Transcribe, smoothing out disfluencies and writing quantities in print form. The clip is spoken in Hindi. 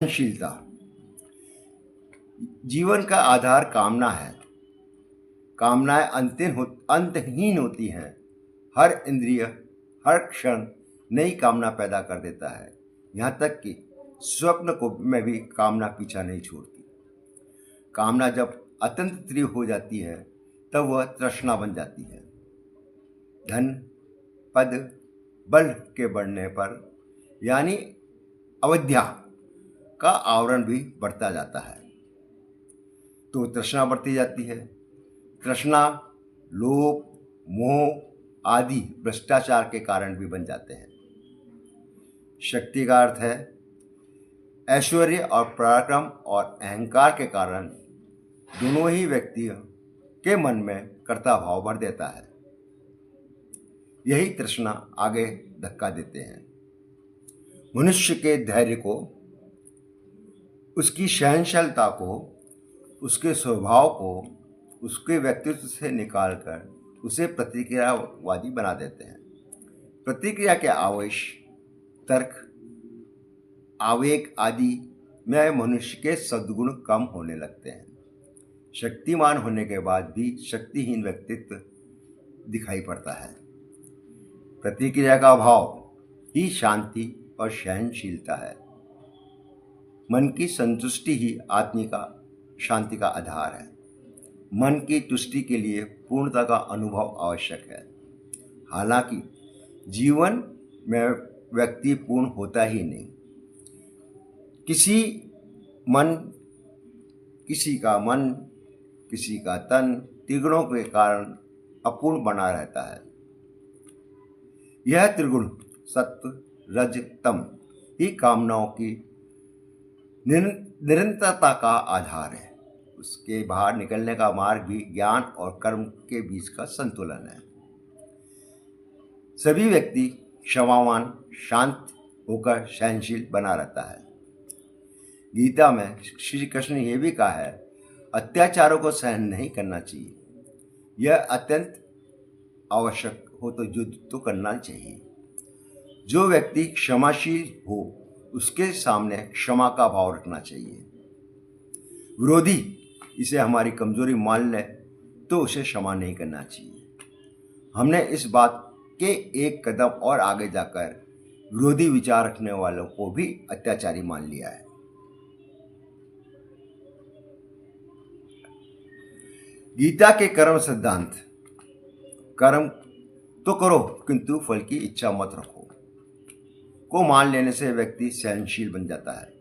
सहनशीलता। जीवन का आधार कामना है। कामनाएं अंतहीन होती हैं। हर इंद्रिय, हर क्षण नई कामना पैदा कर देता है। यहाँ तक कि स्वप्न को में भी कामना पीछा नहीं छोड़ती। कामना जब अत्यंत तीव्र हो जाती है तब वह तृष्णा बन जाती है। धन, पद, बल के बढ़ने पर यानी अविद्या का आवरण भी बढ़ता जाता है तो तृष्णा बढ़ती जाती है। तृष्णा लोभ, मोह आदि भ्रष्टाचार के कारण भी बन जाते हैं। शक्ति का अर्थ है ऐश्वर्य और पराक्रम और अहंकार के कारण दोनों ही व्यक्तियों के मन में कर्ता भाव भर देता है। यही तृष्णा आगे धक्का देते हैं। मनुष्य के धैर्य को, उसकी सहनशीलता को, उसके स्वभाव को, उसके व्यक्तित्व से निकालकर उसे प्रतिक्रियावादी बना देते हैं। प्रतिक्रिया के आवेश, तर्क, आवेग आदि में मनुष्य के सद्गुण कम होने लगते हैं। शक्तिमान होने के बाद भी शक्तिहीन व्यक्तित्व दिखाई पड़ता है। प्रतिक्रिया का भाव ही शांति और सहनशीलता है। मन की संतुष्टि ही आत्मिक शांति का आधार है। मन की तुष्टि के लिए पूर्णता का अनुभव आवश्यक है। हालांकि जीवन में व्यक्ति पूर्ण होता ही नहीं। किसी का मन, किसी का तन त्रिगुणों के कारण अपूर्ण बना रहता है। यह त्रिगुण सत्व, रज, तम ही कामनाओं की निरंतरता का आधार है। उसके बाहर निकलने का मार्ग भी ज्ञान और कर्म के बीच का संतुलन है। सभी व्यक्ति क्षमावान, शांत होकर सहनशील बना रहता है। गीता में श्री कृष्ण ने यह भी कहा है, अत्याचारों को सहन नहीं करना चाहिए। यह अत्यंत आवश्यक हो तो युद्ध तो करना चाहिए। जो व्यक्ति क्षमाशील हो उसके सामने क्षमा का भाव रखना चाहिए। विरोधी इसे हमारी कमजोरी मान ले तो उसे क्षमा नहीं करना चाहिए। हमने इस बात के एक कदम और आगे जाकर विरोधी विचार रखने वालों को भी अत्याचारी मान लिया है। गीता के कर्म सिद्धांत। कर्म तो करो किंतु फल की इच्छा मत रखो को मान लेने से व्यक्ति सहनशील बन जाता है।